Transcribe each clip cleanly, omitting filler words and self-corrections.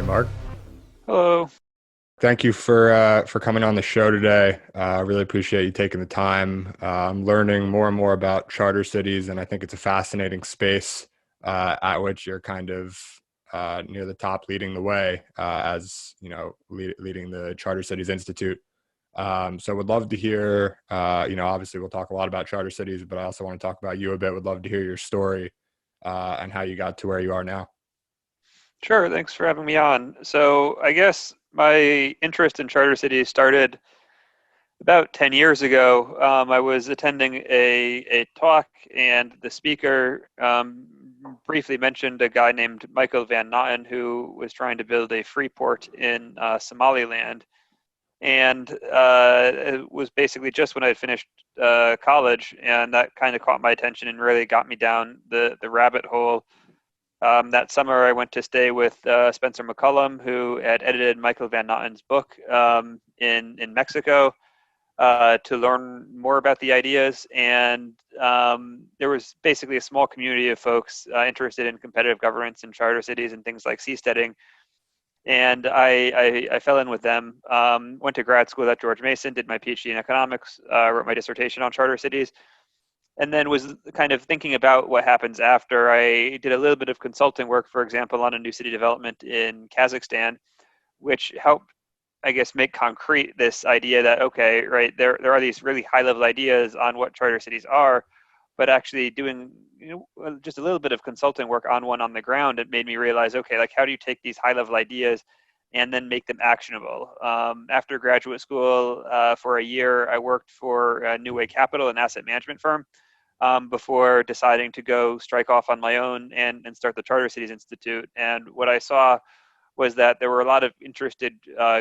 Mark. Hello. Thank you for coming on the show today. I really appreciate you taking the time. I'm learning more and more about charter cities, and I think it's a fascinating space at which you're kind of near the top, leading the way as leading the Charter Cities Institute. So, would love to hear. Obviously, we'll talk a lot about charter cities, but I also want to talk about you a bit. Would love to hear your story and how you got to where you are now. Sure, thanks for having me on. So, I guess my interest in charter cities started about 10 years ago. I was attending a talk, and the speaker briefly mentioned a guy named Michael Van Natten who was trying to build a free port in Somaliland. And it was basically just when I had finished college, and that kind of caught my attention and really got me down the rabbit hole. That summer, I went to stay with Spencer McCullum, who had edited Michael Van Natten's book in Mexico, to learn more about the ideas. And there was basically a small community of folks interested in competitive governance and charter cities and things like seasteading. And I fell in with them. Went to grad school at George Mason, did my PhD in economics, wrote my dissertation on charter cities, and then was kind of thinking about what happens after. I did a little bit of consulting work, for example, on a new city development in Kazakhstan, which helped, I guess, make concrete this idea that, okay, right, there are these really high level ideas on what charter cities are, but actually doing just a little bit of consulting work on one on the ground, it made me realize, okay, like how do you take these high level ideas and then make them actionable? After graduate school, for a year, I worked for New Way Capital, an asset management firm, before deciding to go strike off on my own and start the Charter Cities Institute. And what I saw was that there were a lot of interested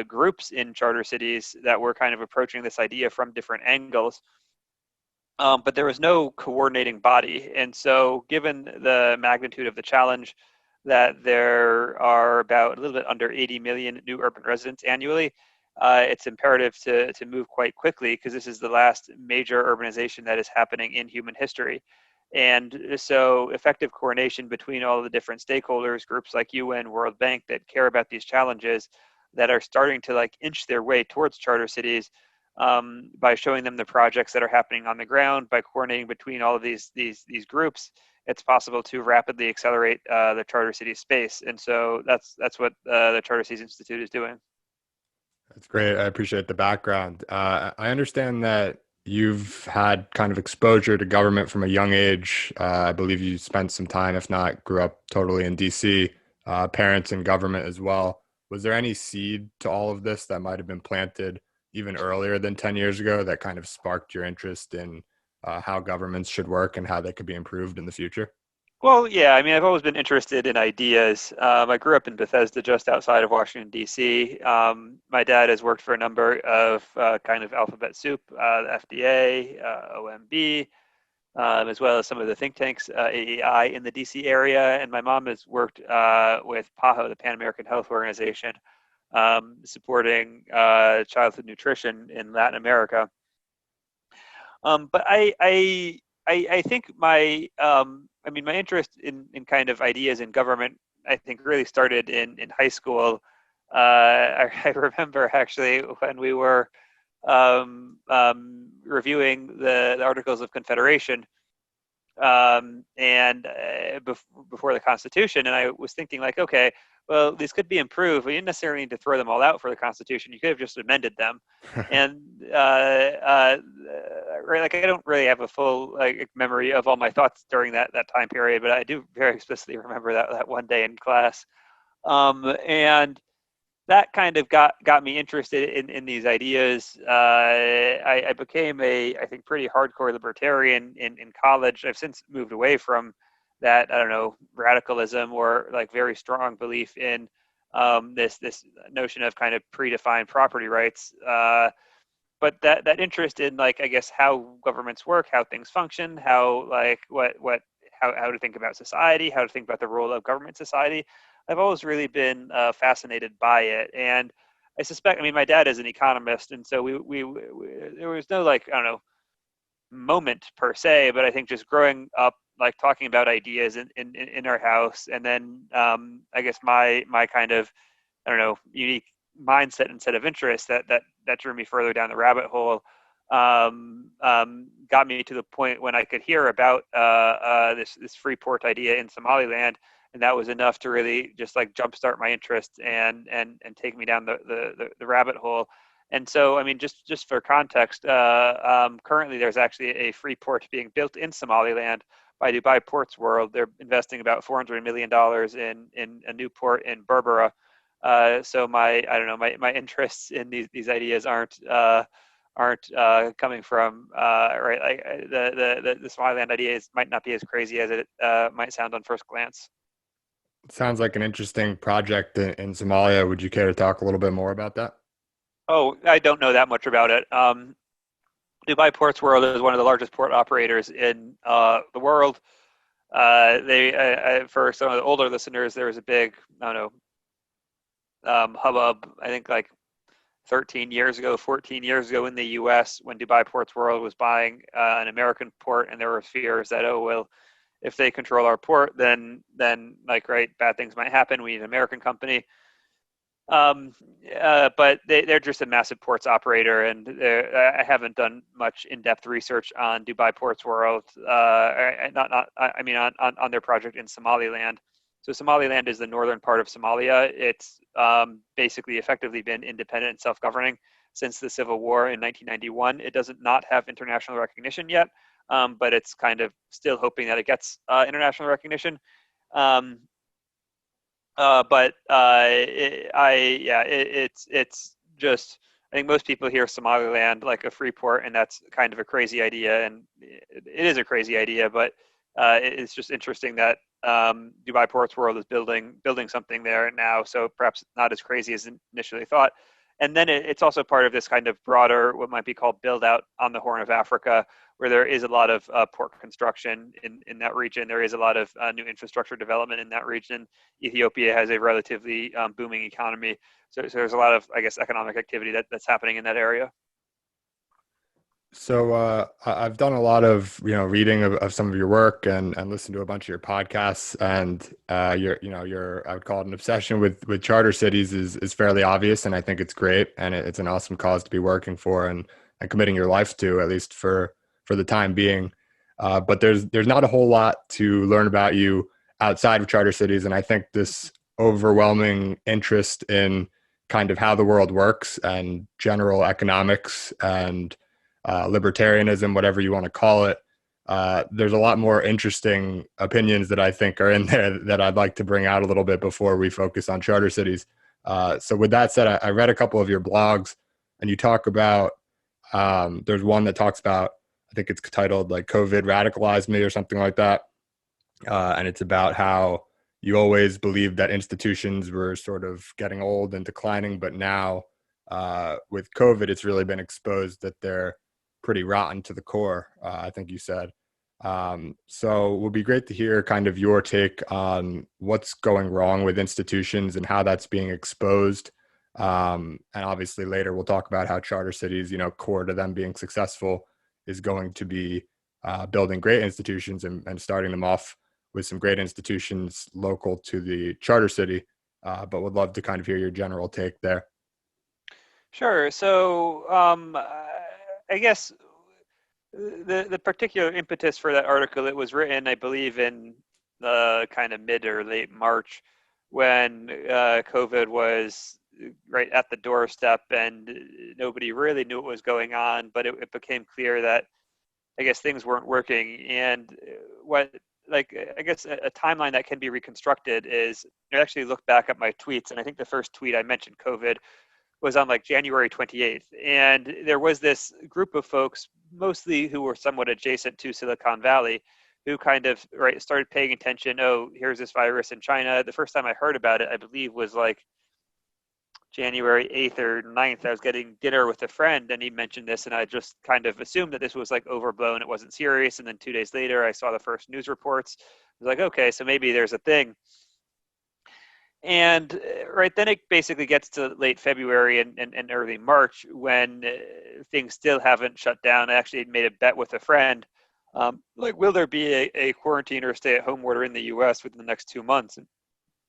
groups in charter cities that were kind of approaching this idea from different angles. But there was no coordinating body. And so, given the magnitude of the challenge, that there are about a little bit under 80 million new urban residents annually, it's imperative to move quite quickly because this is the last major urbanization that is happening in human history. And so effective coordination between all the different stakeholders, groups like UN, World Bank that care about these challenges, that are starting to like inch their way towards charter cities, by showing them the projects that are happening on the ground, by coordinating between all of these groups, it's possible to rapidly accelerate the charter city space. And so that's what the Charter Cities Institute is doing. That's great. I appreciate the background. I understand that you've had kind of exposure to government from a young age. I believe you spent some time, if not grew up totally in DC, parents in government as well. Was there any seed to all of this that might have been planted even earlier than 10 years ago that kind of sparked your interest in how governments should work and how they could be improved in the future? Well, yeah, I mean, I've always been interested in ideas. I grew up in Bethesda, just outside of Washington, D.C. My dad has worked for a number of kind of alphabet soup, the FDA, OMB, as well as some of the think tanks, AEI in the DC area. And my mom has worked with PAHO, the Pan American Health Organization, supporting childhood nutrition in Latin America. But I think I mean, my interest in kind of ideas in government, I think, really started in high school. I remember actually when we were reviewing the Articles of Confederation, and before the Constitution, and I was thinking like, okay, well, these could be improved. We didn't necessarily need to throw them all out for the Constitution. You could have just amended them, and right, like I don't really have a full like memory of all my thoughts during that time period, but I do very explicitly remember that one day in class, and that kind of got me interested in these ideas. I became I think pretty hardcore libertarian in college. I've since moved away from that, I don't know, radicalism or like very strong belief in this notion of kind of predefined property rights. But that interest in like, I guess, how governments work, how things function, how like what how to think about society, how to think about the role of government in society. I've always really been fascinated by it, and I suspect. I mean, my dad is an economist, and so we there was no like, I don't know, moment per se, but I think just growing up, like talking about ideas in our house, and then I guess my kind of I don't know, unique mindset and set of interests that drew me further down the rabbit hole. Got me to the point when I could hear about this free port idea in Somaliland, and that was enough to really just like jumpstart my interest and take me down the rabbit hole. And so, I mean, just for context, currently there's actually a free port being built in Somaliland by Dubai Ports World. They're investing about $400 million in a new port in Berbera. So I don't know, my interests in these ideas aren't coming from right, like the Somaliland ideas might not be as crazy as it might sound on first glance. Sounds like an interesting project in Somalia. Would you care to talk a little bit more about that? Oh, I don't know that much about it. Dubai Ports World is one of the largest port operators in the world. For some of the older listeners, there was a big, I don't know, hubbub, I think like 13 years ago, 14 years ago in the US when Dubai Ports World was buying an American port, and there were fears that, oh, well, if they control our port, then like, right, bad things might happen. We need an American company. Um, but they're just a massive ports operator, and I haven't done much in-depth research on Dubai Ports World. I mean, on their project in Somaliland. So Somaliland is the northern part of Somalia. It's basically effectively been independent and self-governing since the civil war in 1991. It doesn't not have international recognition yet, but it's kind of still hoping that it gets international recognition. Um, it's just, I think most people hear Somaliland like a free port, and that's kind of a crazy idea, and it is a crazy idea, but it's just interesting that Dubai Ports World is building something there now, so perhaps not as crazy as initially thought. And then it's also part of this kind of broader, what might be called build out on the Horn of Africa, where there is a lot of port construction in that region. There is a lot of new infrastructure development in that region. Ethiopia has a relatively booming economy. So there's a lot of, I guess, economic activity that's happening in that area. So I've done a lot of reading of some of your work and listened to a bunch of your podcasts, and your I would call it an obsession with charter cities is fairly obvious, and I think it's great, and it's an awesome cause to be working for and committing your life to, at least for the time being. But there's not a whole lot to learn about you outside of charter cities, and I think this overwhelming interest in kind of how the world works and general economics and libertarianism, whatever you want to call it. There's a lot more interesting opinions that I think are in there that I'd like to bring out a little bit before we focus on charter cities. So with that said, I read a couple of your blogs, and you talk about, there's one that talks about, I think it's titled like COVID radicalized me or something like that. And it's about how you always believed that institutions were sort of getting old and declining, but now with COVID, it's really been exposed that they're pretty rotten to the core, I think you said. So it would be great to hear kind of your take on what's going wrong with institutions and how that's being exposed. And obviously later we'll talk about how charter cities, core to them being successful is going to be building great institutions and starting them off with some great institutions local to the charter city. But would love to kind of hear your general take there. Sure. So I guess the particular impetus for that article, it was written, I believe, in the kind of mid or late March, when COVID was right at the doorstep and nobody really knew what was going on, but it became clear that, I guess, things weren't working. And what, like, I guess a timeline that can be reconstructed is, I actually looked back at my tweets, and I think the first tweet I mentioned COVID was on like January 28th. And there was this group of folks, mostly who were somewhat adjacent to Silicon Valley, who kind of started paying attention. Oh, here's this virus in China. The first time I heard about it, I believe, was like January 8th or 9th. I was getting dinner with a friend, and he mentioned this, and I just kind of assumed that this was like overblown. It wasn't serious. And then 2 days later, I saw the first news reports. I was like, okay, so maybe there's a thing. And then it basically gets to late February and early March, when things still haven't shut down. I actually made a bet with a friend, will there be a quarantine or stay-at-home order in the U.S. within the next 2 months? And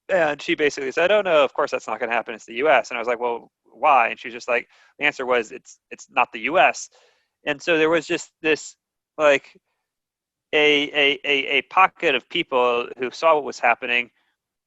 And she basically said, "Oh no, of course that's not going to happen. It's the U.S." And I was like, "Well, why?" And she's just like, "The answer was it's not the U.S." And so there was just this like a pocket of people who saw what was happening,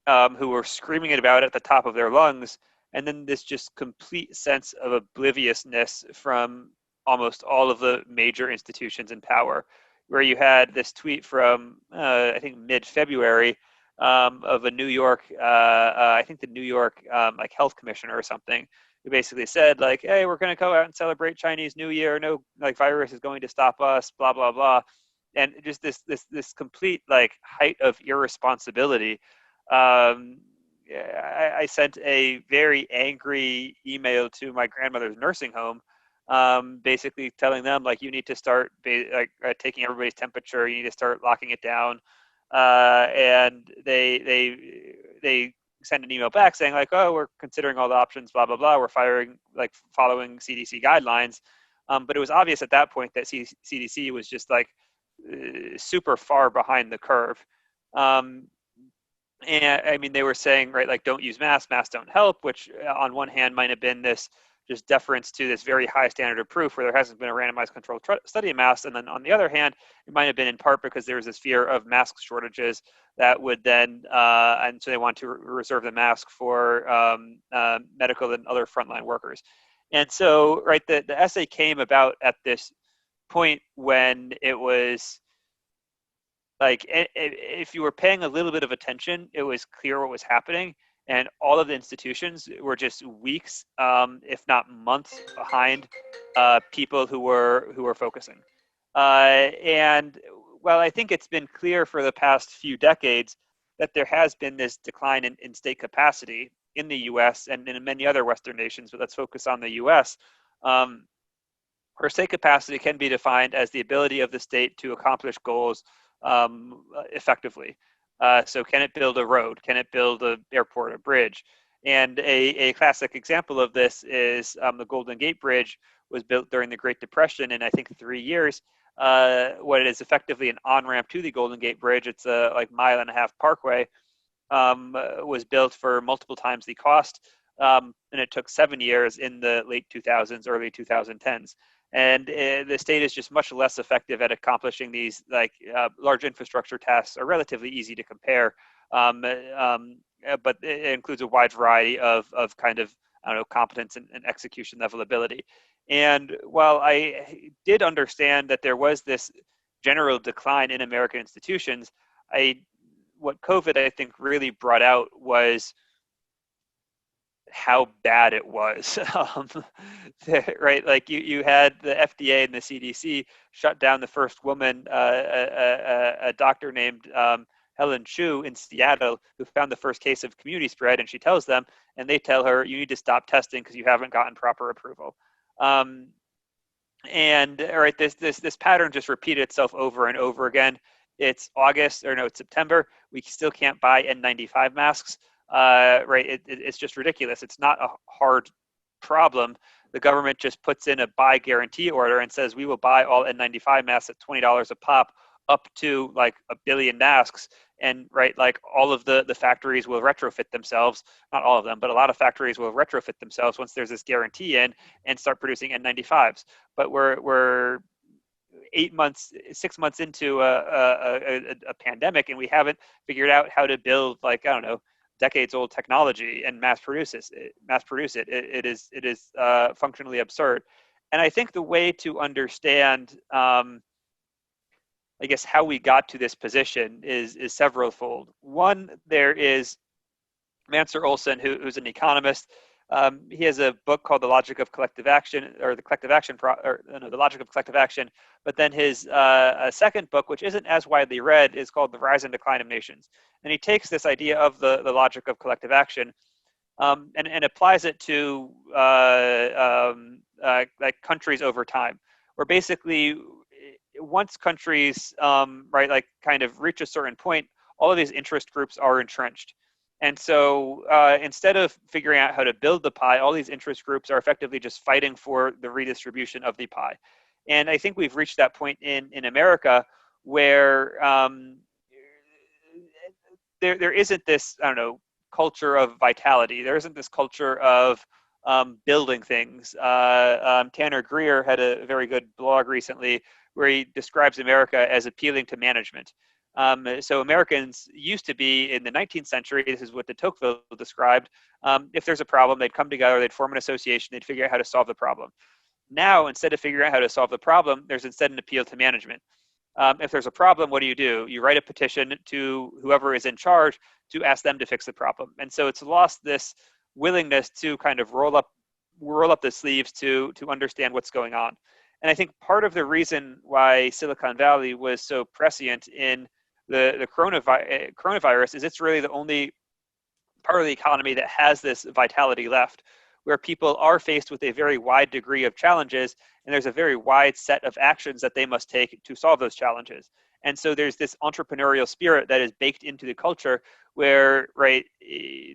who were screaming it about at the top of their lungs, and then this just complete sense of obliviousness from almost all of the major institutions in power, where you had this tweet from I think mid-February of a New York, I think the New York like health commissioner or something, who basically said like, "Hey, we're going to go out and celebrate Chinese New Year. No, like virus is going to stop us. Blah blah blah." And just this complete like height of irresponsibility. I sent a very angry email to my grandmother's nursing home, basically telling them like, you need to start taking everybody's temperature. You need to start locking it down. And they sent an email back saying like, "Oh, we're considering all the options, blah blah blah. We're following CDC guidelines." But it was obvious at that point that CDC was just like super far behind the curve. And I mean, they were saying, right, like, don't use masks don't help, which on one hand might have been this just deference to this very high standard of proof where there hasn't been a randomized controlled study of masks. And then on the other hand, it might have been in part because there was this fear of mask shortages that would then, and so they want to reserve the mask for medical and other frontline workers. And so, right, the essay came about at this point when it was like, if you were paying a little bit of attention, it was clear what was happening, and all of the institutions were just weeks, if not months, behind people who were focusing. And well, I think it's been clear for the past few decades that there has been this decline in state capacity in the U.S. and in many other Western nations, but let's focus on the U.S. Where state capacity can be defined as the ability of the state to accomplish goals effectively. So can it build a road? Can it build an airport, a bridge? And a classic example of this is the Golden Gate Bridge was built during the Great Depression in, I think, 3 years. What is effectively an on-ramp to the Golden Gate Bridge, it's a like mile-and-a-half parkway, was built for multiple times the cost. And it took 7 years in the late 2000s, early 2010s. And the state is just much less effective at accomplishing these large infrastructure tasks are relatively easy to compare. But it includes a wide variety of kind of, I don't know, competence and execution level ability. And while I did understand that there was this general decline in American institutions, what COVID, I think, really brought out was how bad it was. Right, like you had the FDA and the CDC shut down the first woman, a doctor named Helen Chu in Seattle, who found the first case of community spread, and she tells them, and they tell her, you need to stop testing because you haven't gotten proper approval. And right, this pattern just repeated itself over and over again. It's September. We still can't buy N95 masks. Right, it's just ridiculous. It's not a hard problem. The government just puts in a buy guarantee order and says we will buy all N95 masks at $20 a pop, up to like 1 billion masks. And right, like all of the factories will retrofit themselves. Not all of them, but a lot of factories will retrofit themselves once there's this guarantee in and start producing N95s. But we're 6 months into a pandemic, and we haven't figured out how to build, like, I don't know, decades old technology and mass produce it. It is functionally absurd. And I think the way to understand, I guess, how we got to this position is severalfold. One, there is Mansur Olson, who's an economist. He has a book called The Logic of Collective Action, or The Logic of Collective Action. But then his second book, which isn't as widely read, is called The Rise and Decline of Nations. And he takes this idea of the logic of collective action and applies it to like countries over time, where basically once countries like kind of reach a certain point, all of these interest groups are entrenched. And so instead of figuring out how to build the pie, all these interest groups are effectively just fighting for the redistribution of the pie. And I think we've reached that point in America where there isn't this, I don't know, culture of vitality. There isn't this culture of building things. Tanner Greer had a very good blog recently where he describes America as appealing to management. So Americans used to be, in the 19th century, this is what de Tocqueville described, if there's a problem, they'd come together, they'd form an association, they'd figure out how to solve the problem. Now, instead of figuring out how to solve the problem, there's instead an appeal to management. If there's a problem, what do? You write a petition to whoever is in charge to ask them to fix the problem. And so it's lost this willingness to kind of roll up the sleeves to understand what's going on. And I think part of the reason why Silicon Valley was so prescient in the coronavirus is it's really the only part of the economy that has this vitality left, where people are faced with a very wide degree of challenges, and there's a very wide set of actions that they must take to solve those challenges. And so there's this entrepreneurial spirit that is baked into the culture where, right,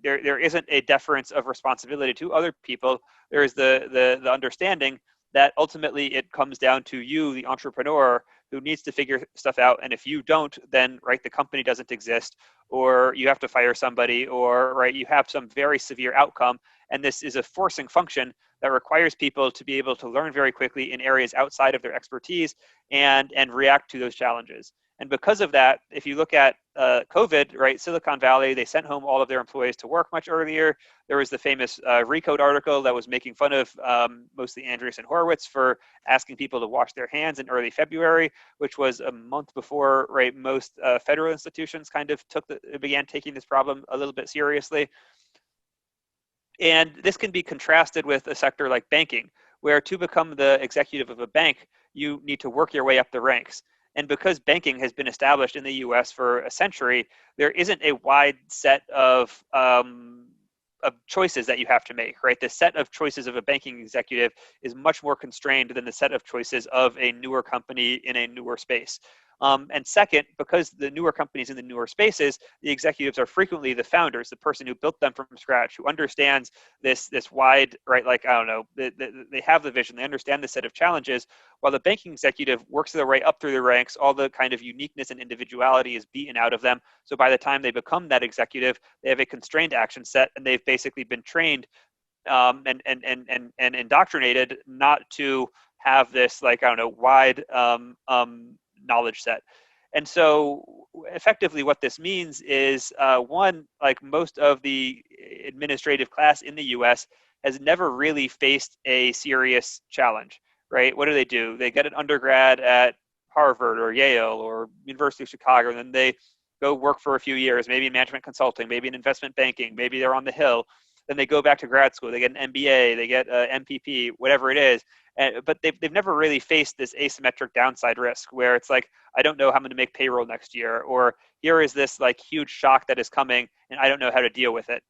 there isn't a deference of responsibility to other people. There is the understanding that ultimately it comes down to you, the entrepreneur, who needs to figure stuff out. And if you don't, then, right, the company doesn't exist, or you have to fire somebody, or, right, you have some very severe outcome. And this is a forcing function that requires people to be able to learn very quickly in areas outside of their expertise and react to those challenges. And because of that, if you look at COVID, right, Silicon Valley, they sent home all of their employees to work much earlier. There was the famous Recode article that was making fun of mostly Andreessen Horowitz for asking people to wash their hands in early February, which was a month before, right, most federal institutions kind of began taking this problem a little bit seriously. And this can be contrasted with a sector like banking, where to become the executive of a bank, you need to work your way up the ranks. And because banking has been established in the US for a century, there isn't a wide set of choices that you have to make, right? The set of choices of a banking executive is much more constrained than the set of choices of a newer company in a newer space. And second, because the newer companies in the newer spaces, the executives are frequently the founders, the person who built them from scratch, who understands this wide, right, like, I don't know, they have the vision, they understand the set of challenges, while the banking executive works their way up through the ranks, all the kind of uniqueness and individuality is beaten out of them. So by the time they become that executive, they have a constrained action set, and they've basically been trained and indoctrinated not to have this, like, I don't know, wide knowledge set. And so effectively what this means is one, like, most of the administrative class in the US has never really faced a serious challenge, right? What do? They get an undergrad at Harvard or Yale or University of Chicago, and then they go work for a few years, maybe in management consulting, maybe in investment banking, maybe they're on the Hill. Then they go back to grad school, they get an MBA, they get an MPP, whatever it is. But they've never really faced this asymmetric downside risk where it's like, I don't know how I'm going to make payroll next year, or here is this, like, huge shock that is coming and I don't know how to deal with it.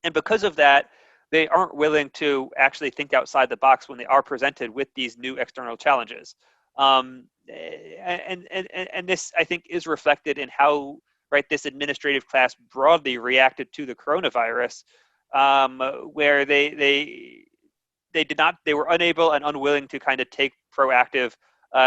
And because of that, they aren't willing to actually think outside the box when they are presented with these new external challenges. And this, I think, is reflected in how, right, this administrative class broadly reacted to the coronavirus, where they were unable and unwilling to kind of take proactive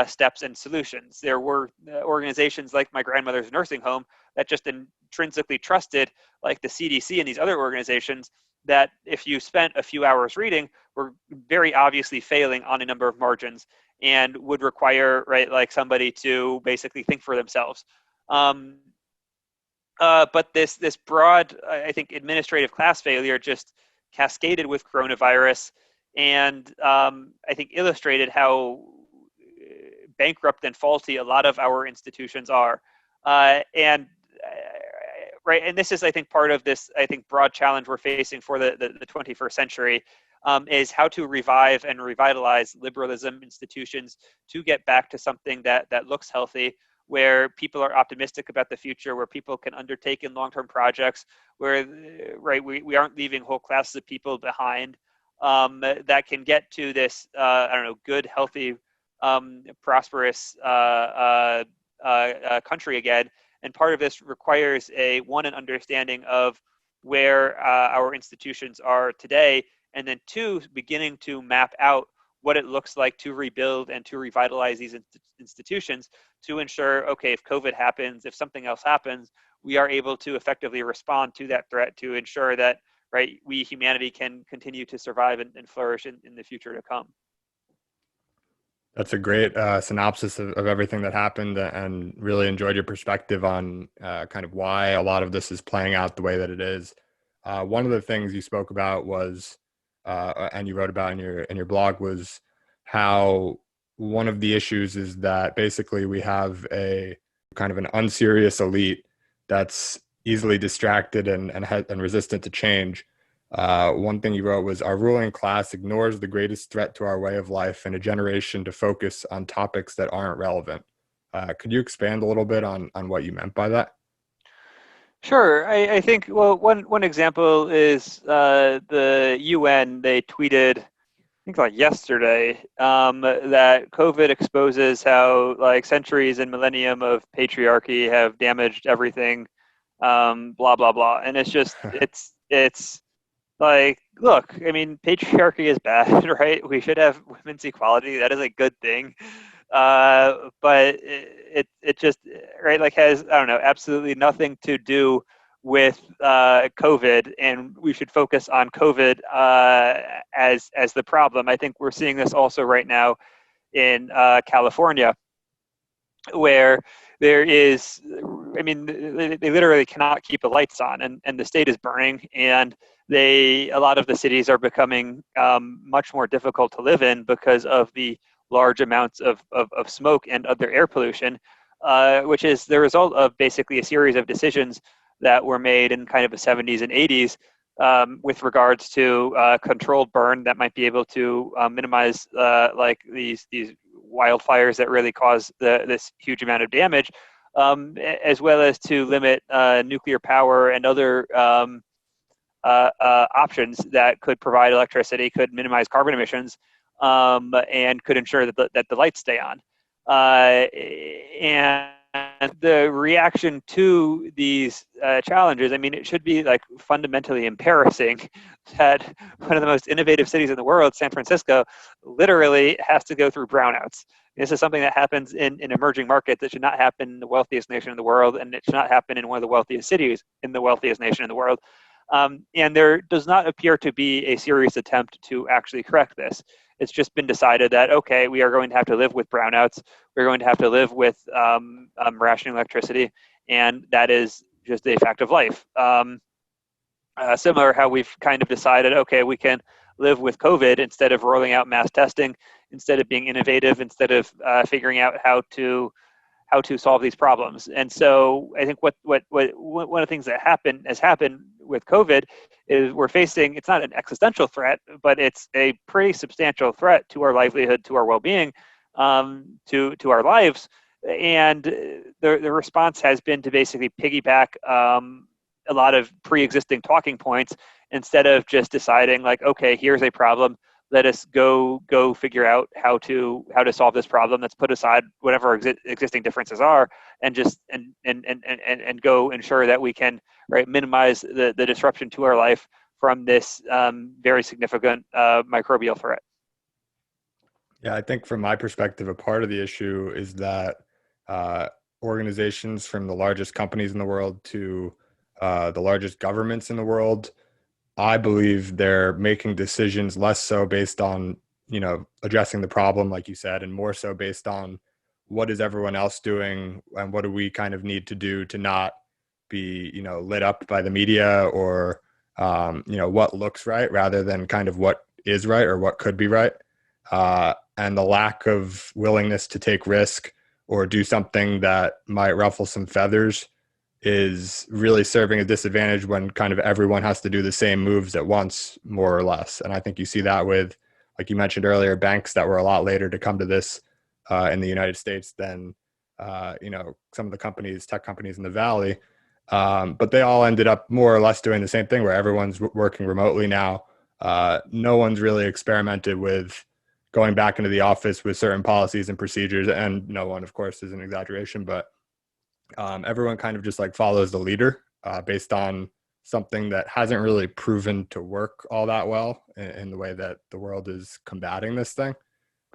steps and solutions. There were organizations like my grandmother's nursing home that just intrinsically trusted, like the CDC and these other organizations, that if you spent a few hours reading, were very obviously failing on a number of margins and would require, right, like, somebody to basically think for themselves. But this broad, I think, administrative class failure just cascaded with coronavirus, and I think illustrated how bankrupt and faulty a lot of our institutions are. Right, and this is, I think, part of this, I think, broad challenge we're facing for the 21st century, is how to revive and revitalize liberalism institutions to get back to something that looks healthy, where people are optimistic about the future, where people can undertake in long-term projects, where, right, we aren't leaving whole classes of people behind, that can get to this, I don't know, good, healthy, prosperous country again. And part of this requires an understanding of where our institutions are today, and then two, beginning to map out what it looks like to rebuild and to revitalize these institutions to ensure, okay, if COVID happens, if something else happens, we are able to effectively respond to that threat to ensure that, right, we humanity can continue to survive and flourish in the future to come. That's a great synopsis of everything that happened, and really enjoyed your perspective on kind of why a lot of this is playing out the way that it is. One of the things you spoke about was, and you wrote about in your blog, was how one of the issues is that basically we have a kind of an unserious elite that's easily distracted and resistant to change. One thing you wrote was, our ruling class ignores the greatest threat to our way of life in a generation to focus on topics that aren't relevant. Could you expand a little bit on what you meant by that? Sure. I think, well, one example is the UN. They tweeted, I think like yesterday, that COVID exposes how like centuries and millennium of patriarchy have damaged everything, blah blah blah. And it's just it's like, look, I mean, patriarchy is bad, right? We should have women's equality. That is a good thing. But it just, right, like, has, I don't know, absolutely nothing to do with COVID, and we should focus on COVID as the problem. I think we're seeing this also right now in California, where there is, I mean, they literally cannot keep the lights on, and the state is burning, and a lot of the cities are becoming much more difficult to live in because of the large amounts of smoke and other air pollution, which is the result of basically a series of decisions that were made in kind of the 70s and 80s, with regards to controlled burn that might be able to minimize like these wildfires that really cause this huge amount of damage, as well as to limit nuclear power and other options that could provide electricity, could minimize carbon emissions, and could ensure that the lights stay on. And the reaction to these challenges, I mean, it should be like fundamentally embarrassing that one of the most innovative cities in the world, San Francisco, literally has to go through brownouts. This is something that happens in emerging markets. It should not happen in the wealthiest nation in the world, and it should not happen in one of the wealthiest cities in the wealthiest nation in the world. And there does not appear to be a serious attempt to actually correct this. It's just been decided that, okay, we are going to have to live with brownouts. We're going to have to live with rationing electricity, and that is just a fact of life. Similar how we've kind of decided, okay, we can live with COVID instead of rolling out mass testing, instead of being innovative, instead of figuring out how to solve these problems. And so I think what one of the things that has happened with COVID is we're facing, it's not an existential threat, but it's a pretty substantial threat to our livelihood, to our well-being, to our lives. And the response has been to basically piggyback a lot of pre-existing talking points, instead of just deciding like, okay, here's a problem, let us go figure out how to solve this problem. Let's put aside whatever existing differences are, and just and go ensure that we can, right, minimize the disruption to our life from this very significant microbial threat. Yeah, I think from my perspective, a part of the issue is that organizations from the largest companies in the world to the largest governments in the world, I believe they're making decisions less so based on, addressing the problem, like you said, and more so based on what is everyone else doing and what do we kind of need to do to not be, lit up by the media, or, what looks right rather than kind of what is right or what could be right. And the lack of willingness to take risk or do something that might ruffle some feathers is really serving a disadvantage when kind of everyone has to do the same moves at once, more or less. And I think you see that with, like you mentioned earlier, banks that were a lot later to come to this in the United States than, some of the tech companies in the Valley. But they all ended up more or less doing the same thing, where everyone's working remotely now. No one's really experimented with going back into the office with certain policies and procedures. And no one, of course, is an exaggeration, but everyone kind of just like follows the leader based on something that hasn't really proven to work all that well in the way that the world is combating this thing.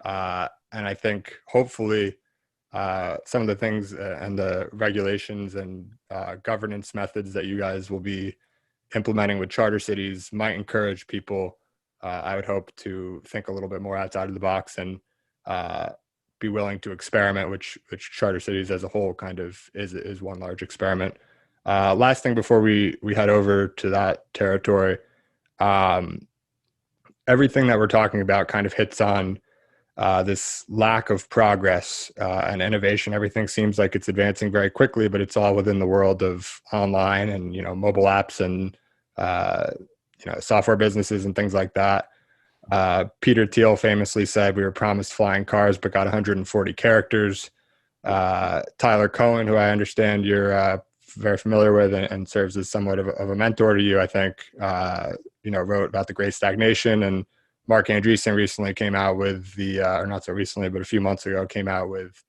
And I think hopefully some of the things and the regulations and governance methods that you guys will be implementing with charter cities might encourage people, I would hope, to think a little bit more outside of the box and be willing to experiment, which charter cities as a whole kind of is one large experiment. Last thing before we head over to that territory, um, everything that we're talking about kind of hits on this lack of progress and innovation. Everything seems like it's advancing very quickly, but it's all within the world of online and mobile apps and uh, software businesses and things like that. Peter Thiel famously said we were promised flying cars, but got 140 characters. Tyler Cohen, who I understand you're very familiar with and serves as somewhat of a mentor to you, I think, wrote about the Great Stagnation. And Mark Andreessen recently came out with or not so recently, but a few months ago, came out with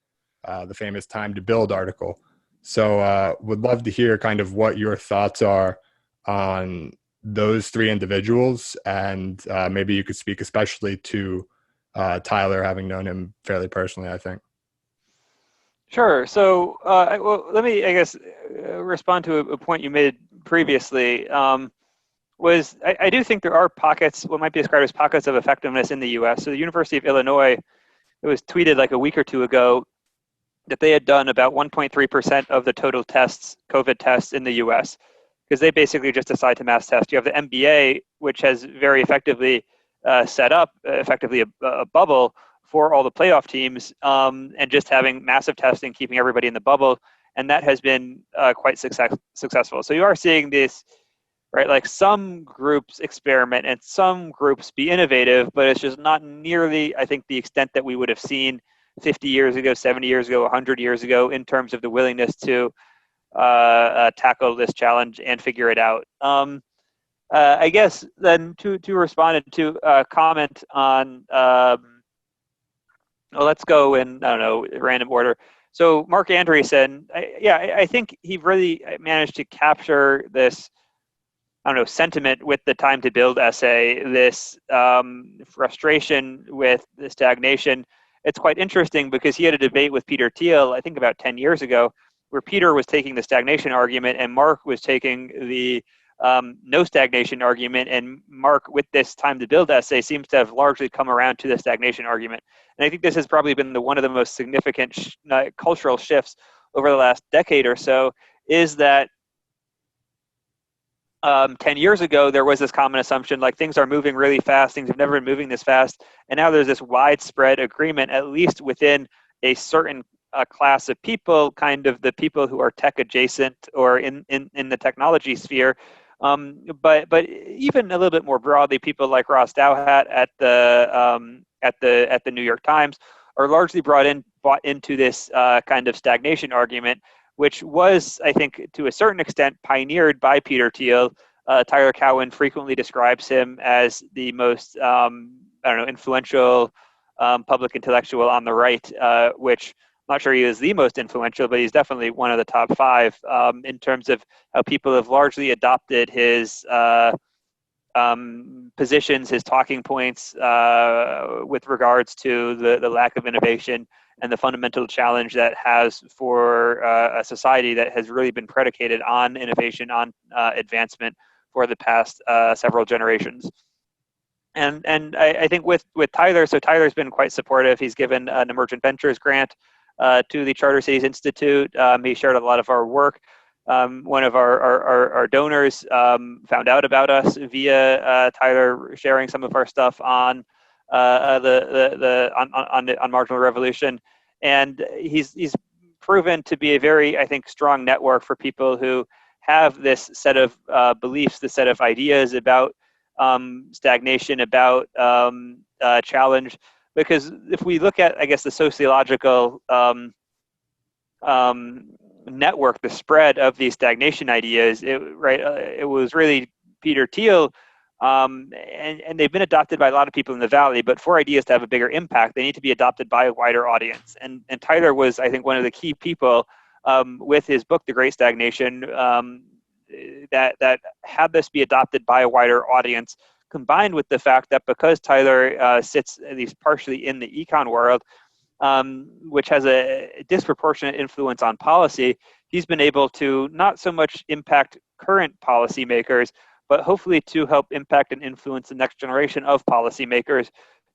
the famous Time to Build article. So would love to hear kind of what your thoughts are on those three individuals. And maybe you could speak especially to Tyler, having known him fairly personally, I think. Sure. So, well, let me, I guess, respond to a point you made previously. I do think there are pockets, what might be described as pockets of effectiveness in the U.S. So the University of Illinois, it was tweeted like a week or two ago that they had done about 1.3% of the total tests, COVID tests in the U.S., because they basically just decide to mass test. You have the NBA, which has very effectively set up effectively a bubble for all the playoff teams, and just having massive testing, keeping everybody in the bubble, and that has been quite successful. So you are seeing this, right? Like some groups experiment and some groups be innovative, but it's just not nearly, I think, the extent that we would have seen 50 years ago, 70 years ago, 100 years ago in terms of the willingness to tackle this challenge and figure it out. I guess then to respond and to comment on, well, let's go in, I don't know, random order. So Mark Andreessen, I think he really managed to capture this, I don't know, sentiment with the Time to Build essay, this frustration with the stagnation. It's quite interesting because he had a debate with Peter Thiel, I think about 10 years ago, where Peter was taking the stagnation argument and Mark was taking the no stagnation argument. And Mark, with this Time to Build essay, seems to have largely come around to the stagnation argument. And I think this has probably been one of the most significant cultural shifts over the last decade or so, is that 10 years ago, there was this common assumption, like things are moving really fast, things have never been moving this fast. And now there's this widespread agreement, at least within a certain class of people, kind of the people who are tech adjacent or in the technology sphere. But even a little bit more broadly, people like Ross Douthat at the New York Times are largely bought into this kind of stagnation argument, which was, I think, to a certain extent, pioneered by Peter Thiel. Tyler Cowen frequently describes him as the most, influential public intellectual on the right, which I'm not sure he is the most influential, but he's definitely one of the top five in terms of how people have largely adopted his positions, his talking points with regards to the lack of innovation and the fundamental challenge that has for a society that has really been predicated on innovation, on advancement for the past several generations. And I think with Tyler, so Tyler's been quite supportive. He's given an Emergent Ventures grant to the Charter Cities Institute. He shared a lot of our work. One of our donors found out about us via Tyler sharing some of our stuff on on Marginal Revolution, and he's proven to be a very, I think, strong network for people who have this set of beliefs, this set of ideas about stagnation, about challenge. Because if we look at, I guess, the sociological network, the spread of these stagnation ideas, it was really Peter Thiel, and they've been adopted by a lot of people in the Valley, but for ideas to have a bigger impact, they need to be adopted by a wider audience. And Tyler was, I think, one of the key people with his book, The Great Stagnation, that had this be adopted by a wider audience, combined with the fact that because Tyler sits at least partially in the econ world, which has a disproportionate influence on policy, he's been able to not so much impact current policymakers, but hopefully to help impact and influence the next generation of policymakers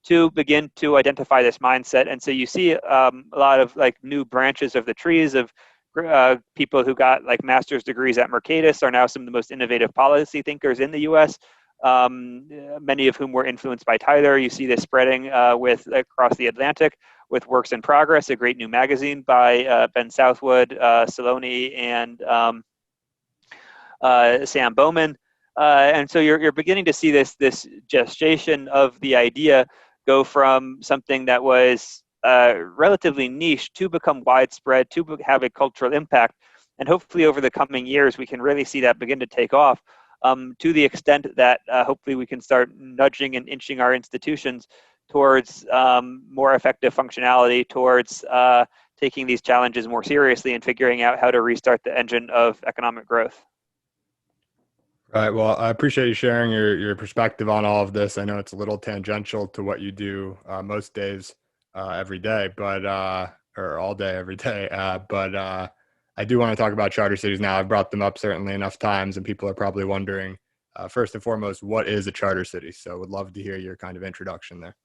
to begin to identify this mindset. And so you see a lot of like new branches of the trees of people who got like master's degrees at Mercatus are now some of the most innovative policy thinkers in the U.S., many of whom were influenced by Tyler. You see this spreading with across the Atlantic with Works in Progress, a great new magazine by Ben Southwood, Saloni, and Sam Bowman. And so you're beginning to see this gestation of the idea go from something that was relatively niche to become widespread, to have a cultural impact. And hopefully over the coming years, we can really see that begin to take off to the extent that hopefully we can start nudging and inching our institutions towards more effective functionality, towards taking these challenges more seriously and figuring out how to restart the engine of economic growth. Right. Well, I appreciate you sharing your perspective on all of this. I know it's a little tangential to what you do most days every day, but or all day every day. But I do want to talk about charter cities now. I've brought them up certainly enough times, and people are probably wondering, first and foremost, what is a charter city? So would love to hear your kind of introduction there.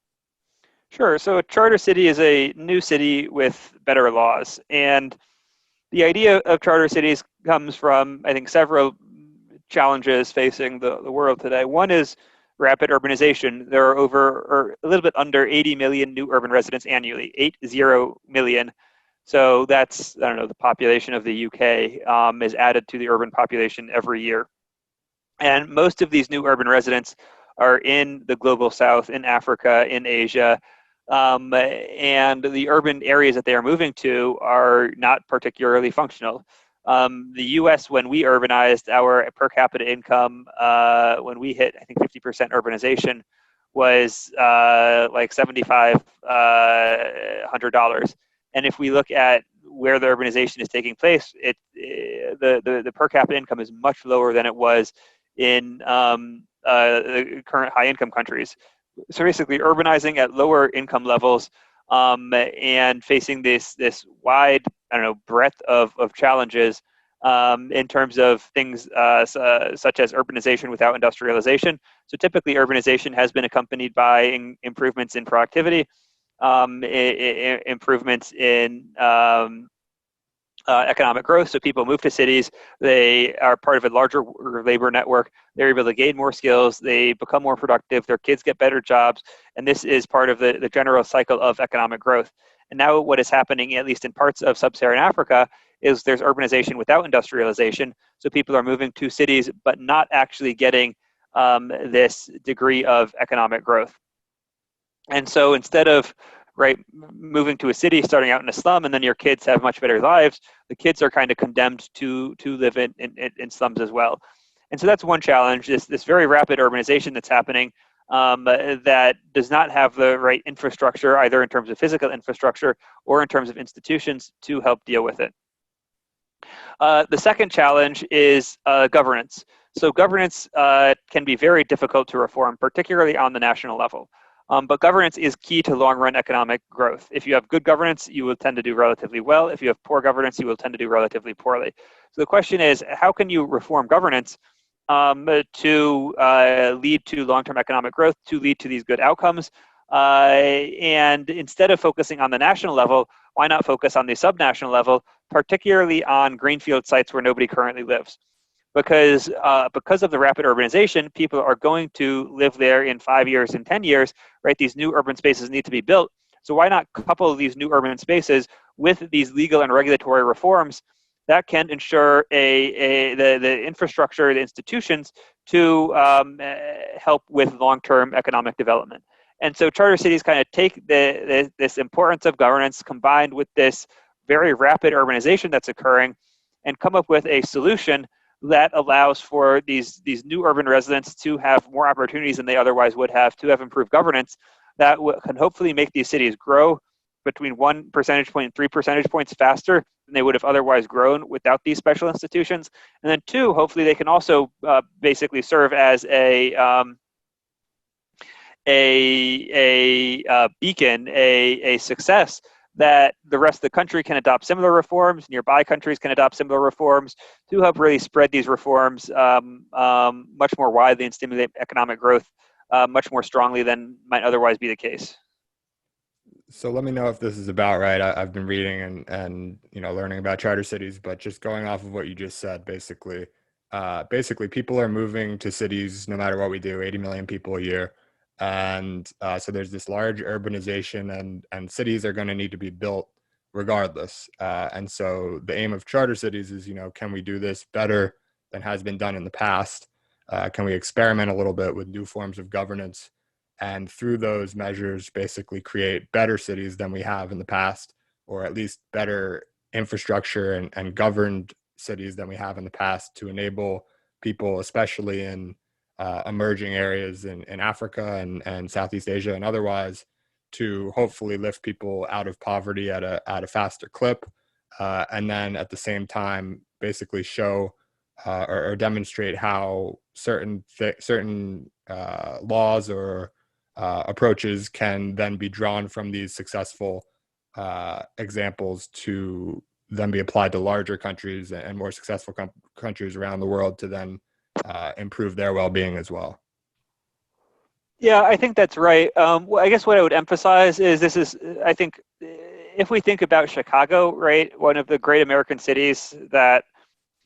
Sure. So a charter city is a new city with better laws. And the idea of charter cities comes from, I think, several challenges facing the world today. One is rapid urbanization. There are or a little bit under 80 million new urban residents annually, 80 million. So that's, I don't know, the population of the UK is added to the urban population every year. And most of these new urban residents are in the global south, in Africa, in Asia. And the urban areas that they are moving to are not particularly functional. The US, when we urbanized, our per capita income, when we hit, I think, 50% urbanization, was like $7,500. And if we look at where the urbanization is taking place, the per capita income is much lower than it was in the current high income countries. So basically urbanizing at lower income levels and facing this wide, I don't know, breadth of challenges in terms of things such as urbanization without industrialization. So typically urbanization has been accompanied by improvements in productivity, improvements in economic growth. So people move to cities, they are part of a larger labor network, they're able to gain more skills, they become more productive, their kids get better jobs, and this is part of the general cycle of economic growth. And now what is happening, at least in parts of sub-Saharan Africa, is there's urbanization without industrialization. So people are moving to cities, but not actually getting this degree of economic growth. And so instead of moving to a city, starting out in a slum, and then your kids have much better lives, the kids are kind of condemned to live in slums as well. And so that's one challenge, this very rapid urbanization that's happening that does not have the right infrastructure, either in terms of physical infrastructure or in terms of institutions to help deal with it. The second challenge is governance. So governance can be very difficult to reform, particularly on the national level. But governance is key to long-run economic growth. If you have good governance, you will tend to do relatively well. If you have poor governance, you will tend to do relatively poorly. So the question is, how can you reform governance to lead to long-term economic growth, to lead to these good outcomes? And instead of focusing on the national level, why not focus on the subnational level, particularly on greenfield sites where nobody currently lives? Because of the rapid urbanization, people are going to live there in 5 years and 10 years, right? These new urban spaces need to be built. So why not couple these new urban spaces with these legal and regulatory reforms that can ensure the infrastructure, the institutions to help with long-term economic development? And so charter cities kind of take this importance of governance combined with this very rapid urbanization that's occurring and come up with a solution that allows for these new urban residents to have more opportunities than they otherwise would have, to have improved governance that can hopefully make these cities grow between 1 percentage point and 3 percentage points faster than they would have otherwise grown without these special institutions. And then two, hopefully they can also basically serve as a beacon, a success that the rest of the country can adopt similar reforms, nearby countries can adopt similar reforms to help really spread these reforms much more widely and stimulate economic growth much more strongly than might otherwise be the case. So let me know if this is about right. I've been reading and learning about charter cities, but just going off of what you just said, basically people are moving to cities no matter what we do. 80 million people a year, and so there's this large urbanization, and cities are going to need to be built regardless. And so the aim of charter cities is, can we do this better than has been done in the past? Can we experiment a little bit with new forms of governance? And through those measures basically create better cities than we have in the past, or at least better infrastructure and governed cities than we have in the past, to enable people, especially in emerging areas in Africa and Southeast Asia and otherwise, to hopefully lift people out of poverty at a faster clip, and then at the same time basically show or demonstrate how certain laws or approaches can then be drawn from these successful examples to then be applied to larger countries and more successful countries around the world to then improve their well-being as well. Yeah, I think that's right. Well, I guess what I would emphasize is I think, if we think about Chicago, right, one of the great American cities that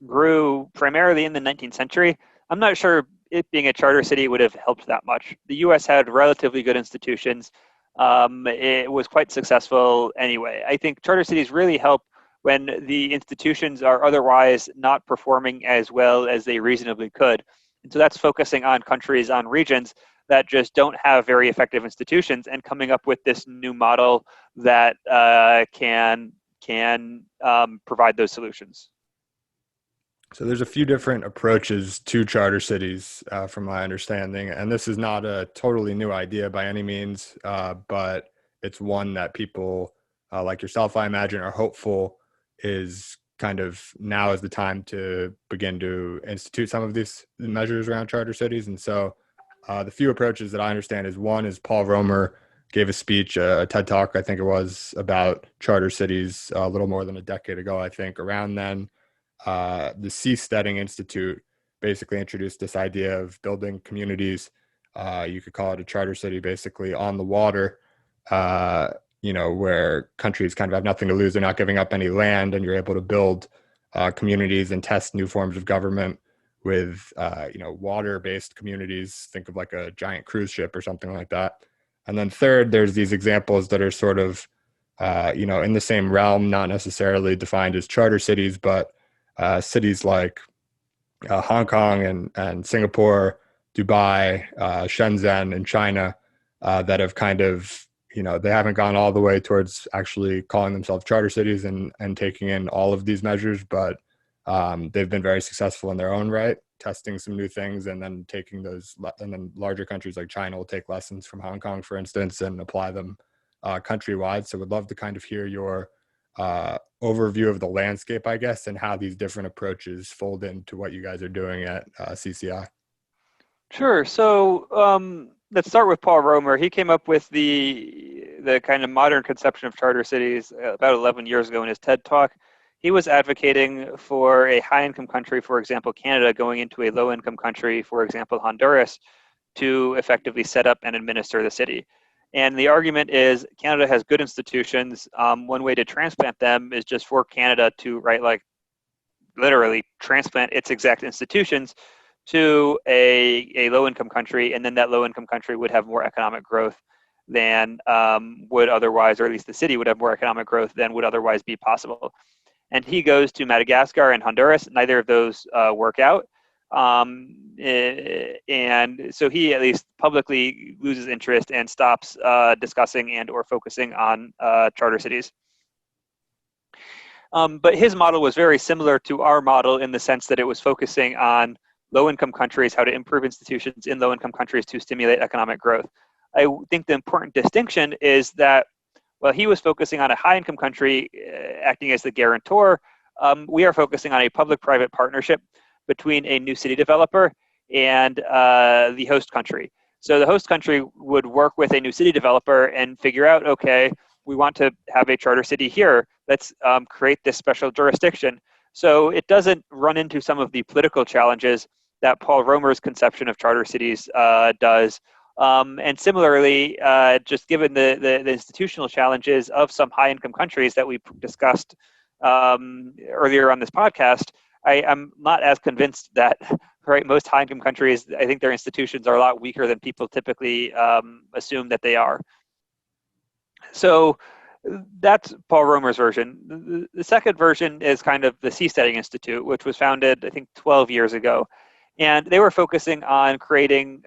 grew primarily in the 19th century, I'm not sure it being a charter city would have helped that much. The US had relatively good institutions. It was quite successful anyway. I think charter cities really help when the institutions are otherwise not performing as well as they reasonably could. And so that's focusing on countries, on regions that just don't have very effective institutions, and coming up with this new model that can provide those solutions. So there's a few different approaches to charter cities, from my understanding, and this is not a totally new idea by any means, but it's one that people like yourself, I imagine, are hopeful is kind of now is the time to begin to institute some of these measures around charter cities. And so the few approaches that I understand is, one is Paul Romer gave a speech, a TED Talk, I think it was, about charter cities a little more than a decade ago, I think. Around then, the Seasteading Institute basically introduced this idea of building communities. You could call it a charter city, basically on the water, where countries kind of have nothing to lose. They're not giving up any land, and you're able to build communities and test new forms of government with, water-based communities. Think of like a giant cruise ship or something like that. And then third, there's these examples that are sort of, in the same realm, not necessarily defined as charter cities, but cities like Hong Kong and Singapore, Dubai, Shenzhen, and China, that have kind of, they haven't gone all the way towards actually calling themselves charter cities and taking in all of these measures, but they've been very successful in their own right, testing some new things, and then taking those, and then larger countries like China will take lessons from Hong Kong, for instance, and apply them countrywide. So would love to kind of hear your overview of the landscape, I guess, and how these different approaches fold into what you guys are doing at CCI. Sure. So let's start with Paul Romer. He came up with the kind of modern conception of charter cities about 11 years ago in his TED Talk. He was advocating for a high-income country, for example, Canada, going into a low-income country, for example, Honduras, to effectively set up and administer the city. And the argument is Canada has good institutions. One way to transplant them is just for Canada to, right, like literally transplant its exact institutions to a low-income country, and then that low-income country would have more economic growth than would otherwise, or at least the city would have more economic growth than would otherwise be possible. And he goes to Madagascar and Honduras. Neither of those work out. And so he at least publicly loses interest and stops discussing and or focusing on charter cities. But his model was very similar to our model in the sense that it was focusing on low-income countries, how to improve institutions in low-income countries to stimulate economic growth. I think the important distinction is that while he was focusing on a high-income country acting as the guarantor, we are focusing on a public-private partnership between a new city developer and the host country. So the host country would work with a new city developer and figure out, okay, we want to have a charter city here. Let's create this special jurisdiction. So it doesn't run into some of the political challenges that Paul Romer's conception of charter cities does. And similarly, just given the institutional challenges of some high-income countries that we discussed earlier on this podcast, I'm not as convinced that most high-income countries, I think their institutions are a lot weaker than people typically assume that they are. So that's Paul Romer's version. The second version is kind of the Seasteading Institute, which was founded, I think, 12 years ago. And they were focusing on creating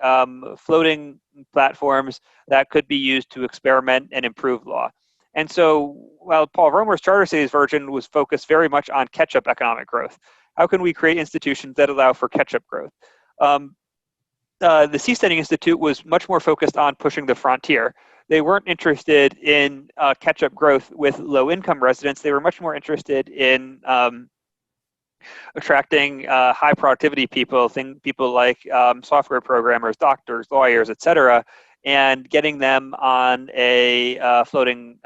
floating platforms that could be used to experiment and improve law. And so while Paul Romer's Charter Cities version was focused very much on catch-up economic growth, how can we create institutions that allow for catch-up growth? The Seasteading Institute was much more focused on pushing the frontier. They weren't interested in catch-up growth with low-income residents. They were much more interested in attracting high productivity people, people like software programmers, doctors, lawyers, etc., and getting them on a floating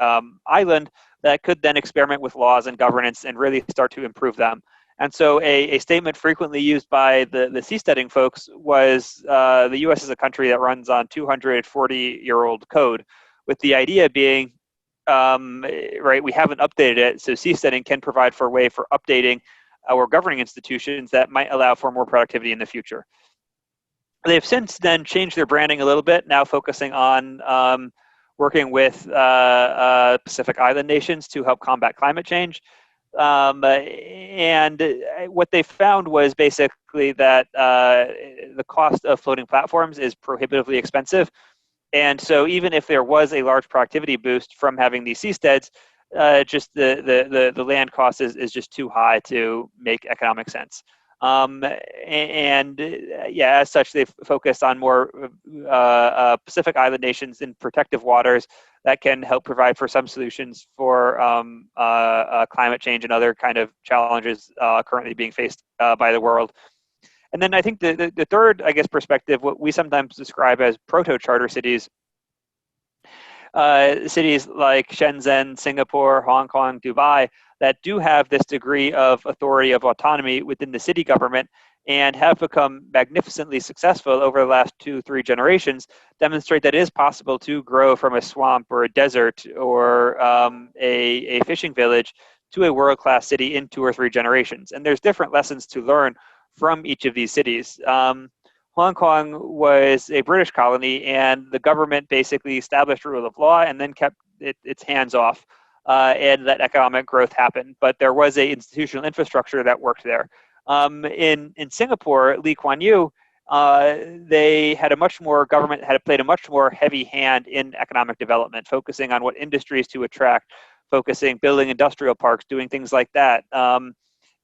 island that could then experiment with laws and governance and really start to improve them. And so a statement frequently used by the seasteading folks was the U.S. is a country that runs on 240-year-old code, with the idea being, we haven't updated it, so seasteading can provide for a way for updating our governing institutions that might allow for more productivity in the future. They've since then changed their branding a little bit, now focusing on working with Pacific Island nations to help combat climate change. And what they found was basically that the cost of floating platforms is prohibitively expensive. And so even if there was a large productivity boost from having these seasteads, just the land cost is just too high to make economic sense. As such, they've focused on more Pacific Island nations in protective waters that can help provide for some solutions for climate change and other kind of challenges currently being faced by the world. And then I think the third, perspective, what we sometimes describe as proto-charter cities, cities like Shenzhen, Singapore, Hong Kong, Dubai, that do have this degree of authority of autonomy within the city government and have become magnificently successful over the last 2-3 generations, demonstrate that it is possible to grow from a swamp or a desert or a fishing village to a world-class city in 2 or 3 generations. And there's different lessons to learn from each of these cities. Hong Kong was a British colony, and the government basically established rule of law and then kept its hands off, and let economic growth happen. But there was an institutional infrastructure that worked there. In Singapore, Lee Kuan Yew, they had government had played a much more heavy hand in economic development, focusing on what industries to attract, building industrial parks, doing things like that.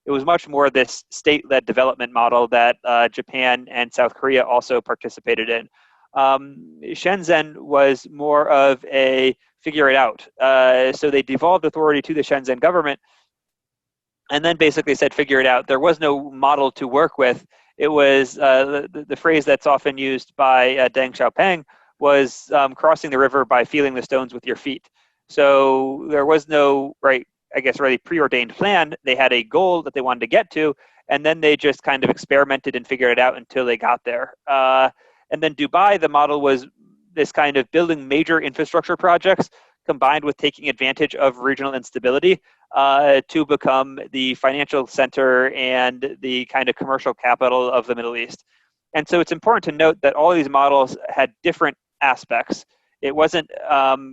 It was much more this state-led development model that Japan and South Korea also participated in. Shenzhen was more of a figure it out. So they devolved authority to the Shenzhen government and then basically said, figure it out. There was no model to work with. It was the phrase that's often used by Deng Xiaoping was crossing the river by feeling the stones with your feet. So there was no, really preordained plan. They had a goal that they wanted to get to, and then they just kind of experimented and figured it out until they got there. And then Dubai, the model was this kind of building major infrastructure projects combined with taking advantage of regional instability to become the financial center and the kind of commercial capital of the Middle East. And so it's important to note that all of these models had different aspects. It wasn't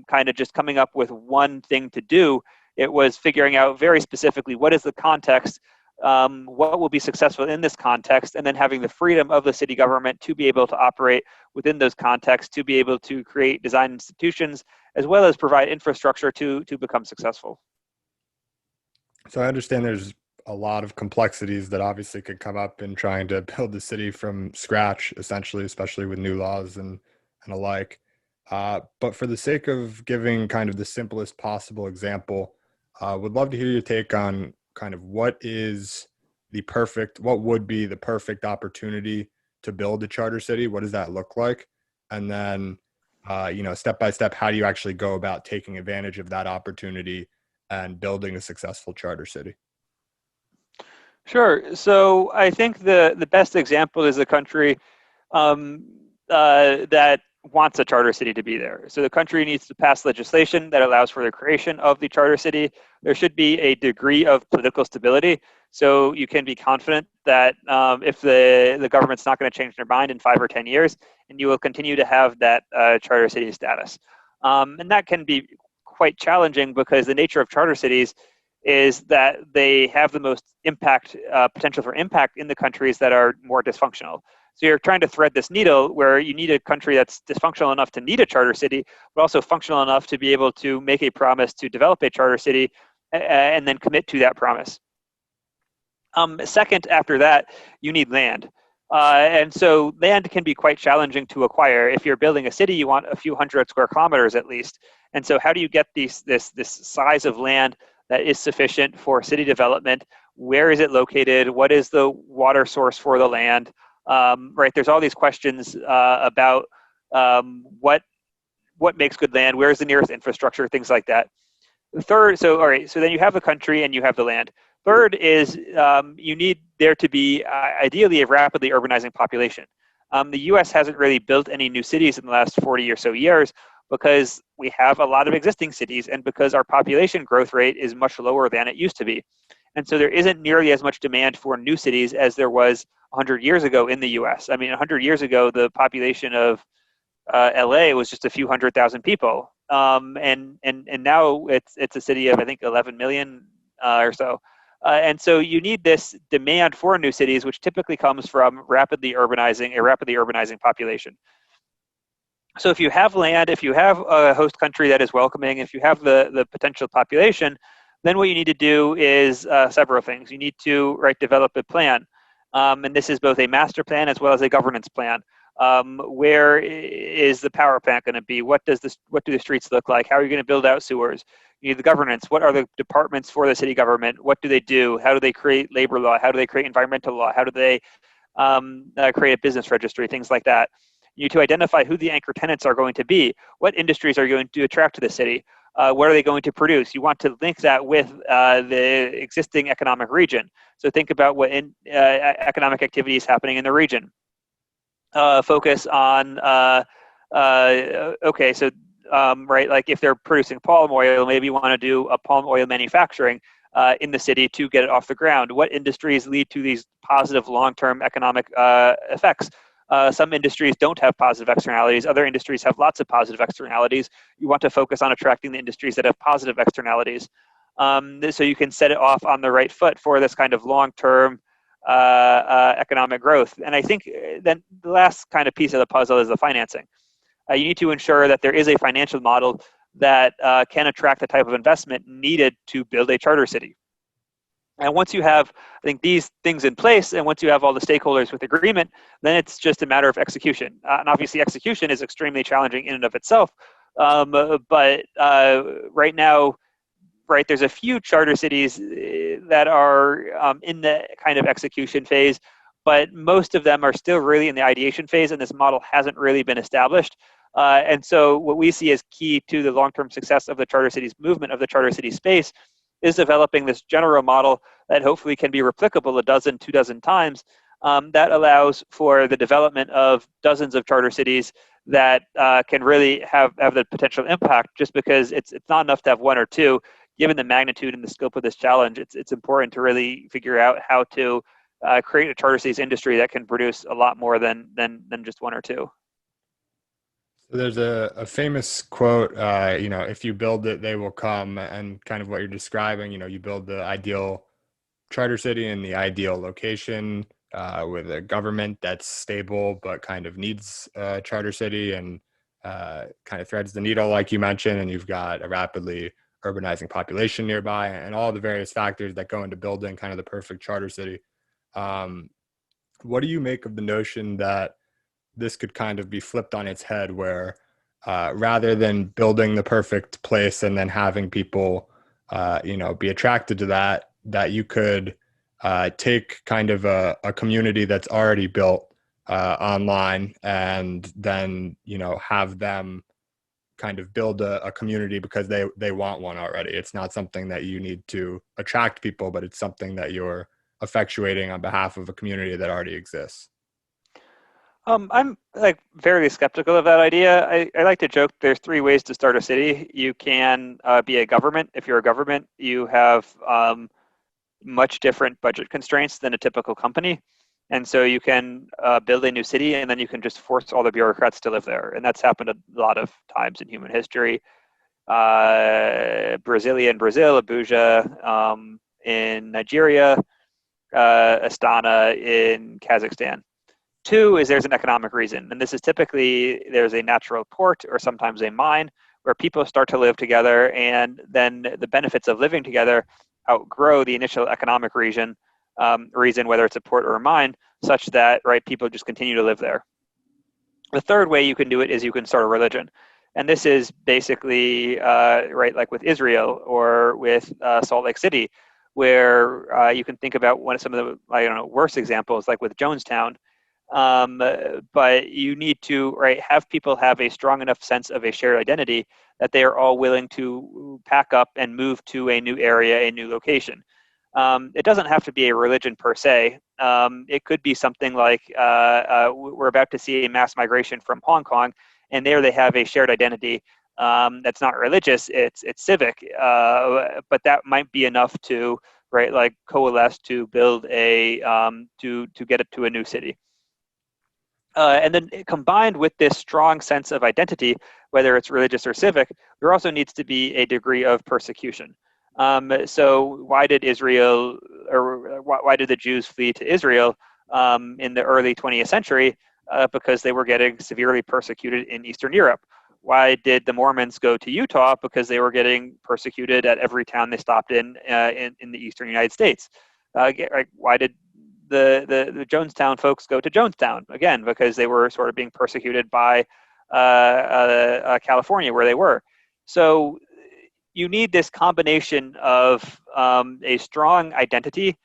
kind of just coming up with one thing to do. It was figuring out very specifically what is the context, what will be successful in this context, and then having the freedom of the city government to be able to operate within those contexts, to be able to create design institutions, as well as provide infrastructure to become successful. So I understand there's a lot of complexities that obviously could come up in trying to build the city from scratch, essentially, especially with new laws and alike. But for the sake of giving kind of the simplest possible example, would love to hear your take on kind of what would be the perfect opportunity to build a charter city? What does that look like? And then step by step, how do you actually go about taking advantage of that opportunity and building a successful charter city? Sure. So I think the best example is a country um, that wants a charter city to be there. So the country needs to pass legislation that allows for the creation of the charter city. There should be a degree of political stability. So you can be confident that if the government's not going to change their mind in 5 or 10 years, and you will continue to have that charter city status. And that can be quite challenging because the nature of charter cities is that they have the most impact, potential for impact in the countries that are more dysfunctional. So you're trying to thread this needle where you need a country that's dysfunctional enough to need a charter city, but also functional enough to be able to make a promise to develop a charter city and then commit to that promise. Second, after that, you need land. And so land can be quite challenging to acquire. If you're building a city, you want a few hundred square kilometers at least. And so how do you get this size of land that is sufficient for city development? Where is it located? What is the water source for the land? Right, there's all these questions about what makes good land, where's the nearest infrastructure, things like that. Third, so all right, so then you have the country and you have the land. Third is you need there to be ideally a rapidly urbanizing population. The U.S. hasn't really built any new cities in the last 40 or so years because we have a lot of existing cities and because our population growth rate is much lower than it used to be. And so there isn't nearly as much demand for new cities as there was 100 years ago in the U.S. I mean, 100 years ago, the population of LA was just a few 100,000 people, and now it's a city of I think 11 million or so. And so you need this demand for new cities, which typically comes from a rapidly urbanizing population. So if you have land, if you have a host country that is welcoming, if you have the potential population, then what you need to do is several things. You need to develop a plan, and this is both a master plan as well as a governance plan. Where is the power plant going to be? What do the streets look like? How are you going to build out sewers? You need the governance. What are the departments for the city government? What do they do? How do they create labor law? How do they create environmental law? How do they create a business registry? Things like that. You need to identify who the anchor tenants are going to be. What industries are going to attract to the city? What are they going to produce? You want to link that with the existing economic region. So think about what economic activity is happening in the region. Focus on like if they're producing palm oil, maybe you want to do a palm oil manufacturing in the city to get it off the ground. What industries lead to these positive long-term economic effects? Some industries don't have positive externalities. Other industries have lots of positive externalities. You want to focus on attracting the industries that have positive externalities. So you can set it off on the right foot for this kind of long-term economic growth. And I think then the last kind of piece of the puzzle is the financing. You need to ensure that there is a financial model that can attract the type of investment needed to build a charter city. And once you have, I think, these things in place, and once you have all the stakeholders with agreement, then it's just a matter of execution. And obviously, execution is extremely challenging in and of itself. But right now, there's a few charter cities that are in the kind of execution phase, but most of them are still really in the ideation phase, and this model hasn't really been established. And so what we see as key to the long-term success of the charter cities movement, of the charter city space, is developing this general model that hopefully can be replicable 2 times, that allows for the development of dozens of charter cities that can really have the potential impact. Just because it's not enough to have one or two. Given the magnitude and the scope of this challenge, it's important to really figure out how to create a charter cities industry that can produce a lot more than just one or two. So there's a famous quote, if you build it, they will come, and kind of what you're describing, you build the ideal charter city in the ideal location with a government that's stable but kind of needs a charter city and kind of threads the needle, like you mentioned, and you've got a rapidly urbanizing population nearby and all the various factors that go into building kind of the perfect charter city. What do you make of the notion that this could kind of be flipped on its head where rather than building the perfect place and then having people, be attracted to that you could take kind of a community that's already built online and then, have them kind of build a community because they want one already. It's not something that you need to attract people, but it's something that you're effectuating on behalf of a community that already exists. I'm like fairly skeptical of that idea. I like to joke there's three ways to start a city. You can be a government. If you're a government, you have much different budget constraints than a typical company. And so you can build a new city and then you can just force all the bureaucrats to live there. And that's happened a lot of times in human history. Brasilia in Brazil, Abuja in Nigeria, Astana in Kazakhstan. Two is there's an economic reason. And this is typically there's a natural port or sometimes a mine where people start to live together, and then the benefits of living together outgrow the initial economic reason, whether it's a port or a mine, such that people just continue to live there. The third way you can do it is you can start a religion. And this is basically like with Israel or with Salt Lake City, where you can think about some of the worst examples, like with Jonestown. But you need to have people have a strong enough sense of a shared identity that they are all willing to pack up and move to a new area, a new location. It doesn't have to be a religion per se. It could be something like we're about to see a mass migration from Hong Kong, and there they have a shared identity that's not religious, it's civic, but that might be enough to coalesce to build a to get it to a new city. And then combined with this strong sense of identity, whether it's religious or civic, there also needs to be a degree of persecution. So why did Israel, or why did the Jews flee to Israel in the early 20th century? Because they were getting severely persecuted in Eastern Europe. Why did the Mormons go to Utah? Because they were getting persecuted at every town they stopped in the Eastern United States. Why did the Jonestown folks go to Jonestown? Again, because they were sort of being persecuted by California, where they were. So you need this combination of a strong identity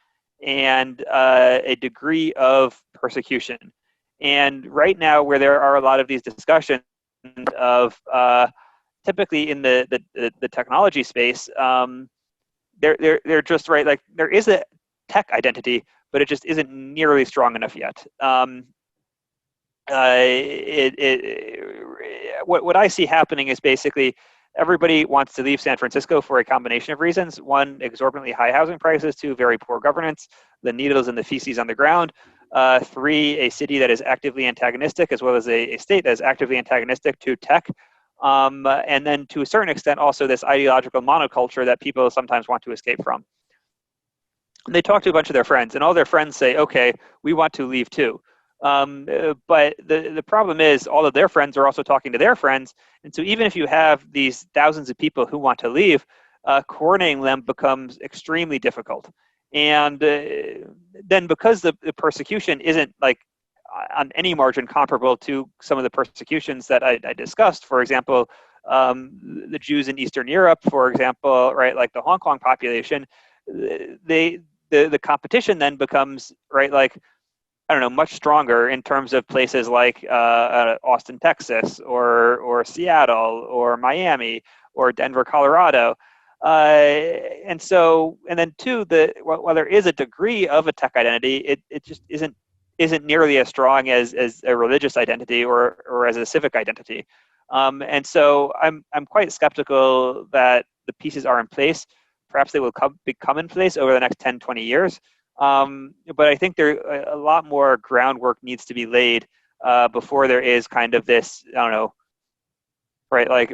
and a degree of persecution. And right now, where there are a lot of these discussions of typically in the technology space, they're just there is a tech identity, but it just isn't nearly strong enough yet. What I see happening is basically everybody wants to leave San Francisco for a combination of reasons. One, exorbitantly high housing prices. Two, very poor governance, the needles and the feces on the ground. Three, a city that is actively antagonistic, as well as a state that is actively antagonistic to tech. And then to a certain extent, also this ideological monoculture that people sometimes want to escape from. And they talk to a bunch of their friends, and all their friends say, okay, we want to leave too. But the problem is all of their friends are also talking to their friends. And so even if you have these thousands of people who want to leave, coordinating them becomes extremely difficult. And then because the persecution isn't on any margin comparable to some of the persecutions that I discussed, for example, the Jews in Eastern Europe, for example, like the Hong Kong population, the competition then becomes much stronger in terms of places like Austin, Texas, or Seattle, or Miami, or Denver, Colorado. And then two, while there is a degree of a tech identity, it just isn't nearly as strong as a religious identity or as a civic identity. And so I'm quite skeptical that the pieces are in place. Perhaps they will become in place over the next 10, 20 years. But I think a lot more groundwork needs to be laid before there is kind of this,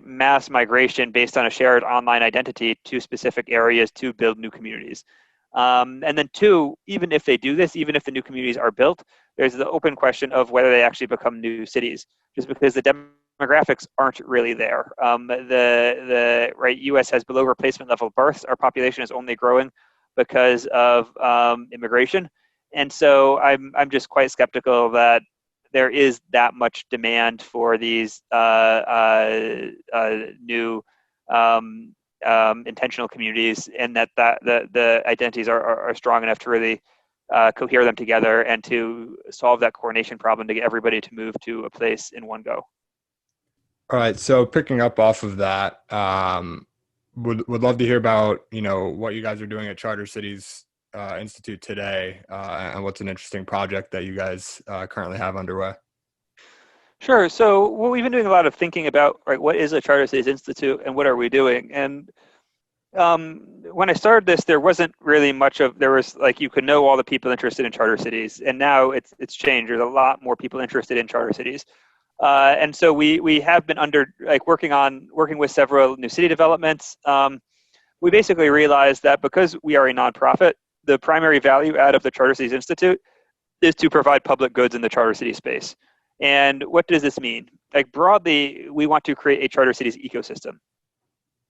mass migration based on a shared online identity to specific areas to build new communities. And then two, even if they do this, even if the new communities are built, there's the open question of whether they actually become new cities, just because the demographics aren't really there. The U.S. has below replacement level births. Our population is only growing because of immigration, and so I'm just quite skeptical that there is that much demand for these new intentional communities, and that the identities are strong enough to really cohere them together and to solve that coordination problem to get everybody to move to a place in one go. All right. So picking up off of that, would love to hear about, what you guys are doing at Charter Cities Institute today, and what's an interesting project that you guys currently have underway. Sure. So well, we've been doing a lot of thinking about, right, what is a Charter Cities Institute and what are we doing? And when I started this, there wasn't really much of, there was like, you could know all the people interested in charter cities, and now it's changed. There's a lot more people interested in charter cities. And so we have been working with several new city developments. We basically realized that because we are a nonprofit, the primary value add of the Charter Cities Institute is to provide public goods in the charter city space. And what does this mean? Like broadly, we want to create a charter cities ecosystem.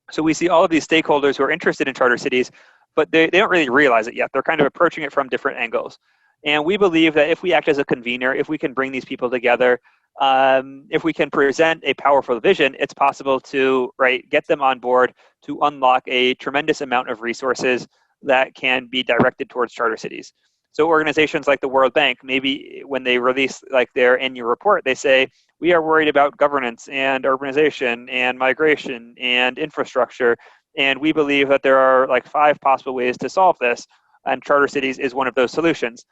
So we see all of these stakeholders who are interested in charter cities, but they don't really realize it yet. They're kind of approaching it from different angles. And we believe that if we act as a convener, if we can bring these people together, if we can present a powerful vision, it's possible to get them on board to unlock a tremendous amount of resources that can be directed towards charter cities. So organizations like the World Bank, maybe when they release like their annual report, they say, we are worried about governance and urbanization and migration and infrastructure. And we believe that there are like 5 possible ways to solve this. And charter cities is one of those solutions.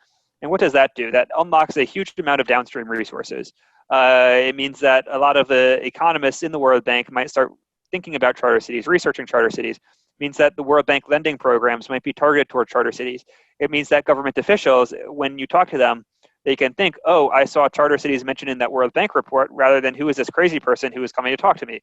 And what does that do? That unlocks a huge amount of downstream resources. It means that a lot of the economists in the World Bank might start thinking about charter cities, researching charter cities. It means that the World Bank lending programs might be targeted toward charter cities. It means that government officials, when you talk to them, they can think, oh, I saw charter cities mentioned in that World Bank report, rather than who is this crazy person who is coming to talk to me.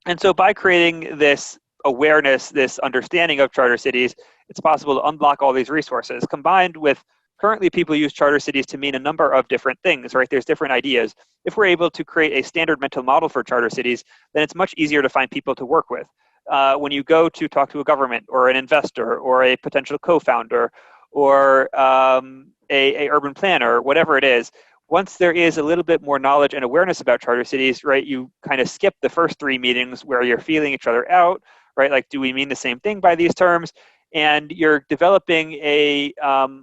And so by creating this awareness, this understanding of charter cities, it's possible to unlock all these resources, combined with currently people use charter cities to mean a number of different things, right? There's different ideas. If we're able to create a standard mental model for charter cities, then it's much easier to find people to work with. When you go to talk to a government or an investor or a potential co-founder or a urban planner, whatever it is, once there is a little bit more knowledge and awareness about charter cities, right, you kind of skip the first 3 meetings where you're feeling each other out, right? Like, do we mean the same thing by these terms? And you're developing a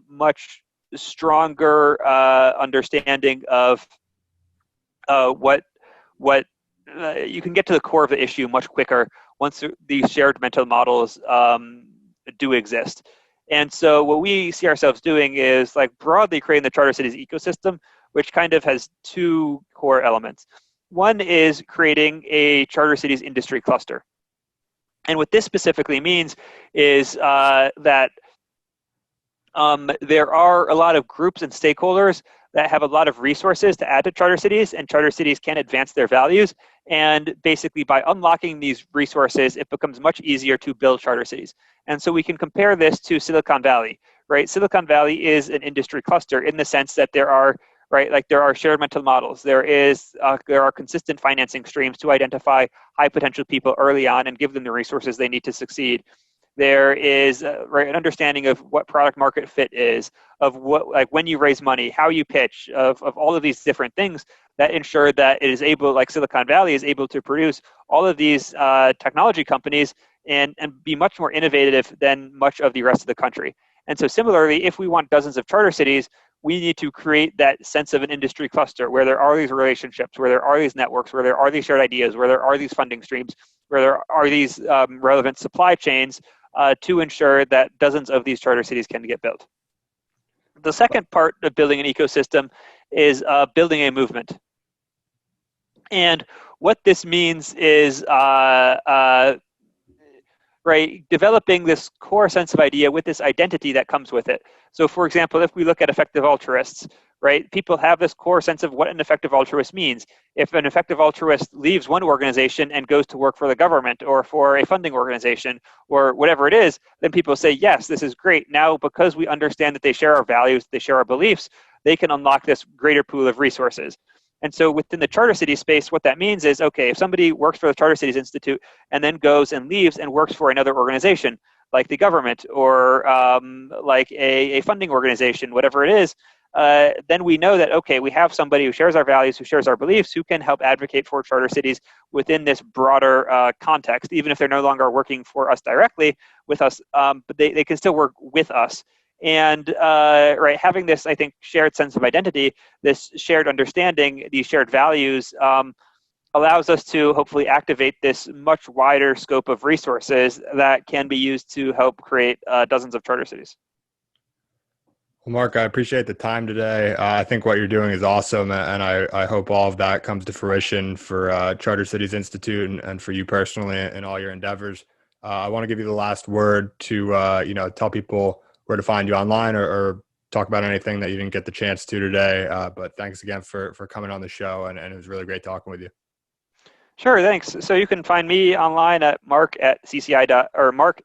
much stronger understanding of what you can get to the core of the issue much quicker once these shared mental models do exist. And so what we see ourselves doing is like broadly creating the charter cities ecosystem, which kind of has 2 core elements. One is creating a charter cities industry cluster. And what this specifically means is that there are a lot of groups and stakeholders that have a lot of resources to add to charter cities, and charter cities can advance their values. And basically by unlocking these resources, it becomes much easier to build charter cities. And so we can compare this to Silicon Valley, right? Silicon Valley is an industry cluster in the sense that there are shared mental models. There are consistent financing streams to identify high potential people early on and give them the resources they need to succeed. There is an understanding of what product market fit is, of what, like when you raise money, how you pitch, of all of these different things that ensure that it is able, like Silicon Valley is able to produce all of these technology companies and be much more innovative than much of the rest of the country. And so similarly, if we want dozens of charter cities, we need to create that sense of an industry cluster where there are these relationships, where there are these networks, where there are these shared ideas, where there are these funding streams, where there are these relevant supply chains to ensure that dozens of these charter cities can get built. The second part of building an ecosystem is building a movement. And what this means is developing this core sense of idea with this identity that comes with it. So for example, if we look at effective altruists, right, people have this core sense of what an effective altruist means. If an effective altruist leaves one organization and goes to work for the government or for a funding organization or whatever it is, then people say, yes, this is great. Now, because we understand that they share our values, they share our beliefs, they can unlock this greater pool of resources. And so within the Charter City space, what that means is, okay, if somebody works for the Charter Cities Institute and then goes and leaves and works for another organization, like the government or like a funding organization, whatever it is, then we know that, okay, we have somebody who shares our values, who shares our beliefs, who can help advocate for charter cities within this broader context, even if they're no longer working for us directly with us, but they can still work with us. And having this, I think, shared sense of identity, this shared understanding, these shared values, allows us to hopefully activate this much wider scope of resources that can be used to help create dozens of charter cities. Well, Mark, I appreciate the time today. I think what you're doing is awesome, and I hope all of that comes to fruition for Charter Cities Institute and for you personally in all your endeavors. I want to give you the last word to tell people where to find you online or talk about anything that you didn't get the chance to today. But thanks again for coming on the show, and it was really great talking with you. Sure, thanks. So you can find me online at mark at cci or mark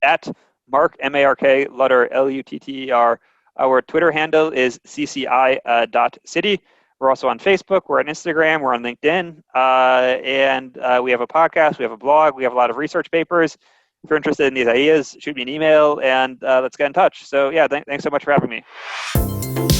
at mark M-A-R-K Lutter Lutter. Our Twitter handle is cci.city. We're also on Facebook. We're on Instagram. We're on LinkedIn, and we have a podcast. We have a blog. We have a lot of research papers. If you're interested in these ideas, shoot me an email and let's get in touch. So yeah, thanks so much for having me.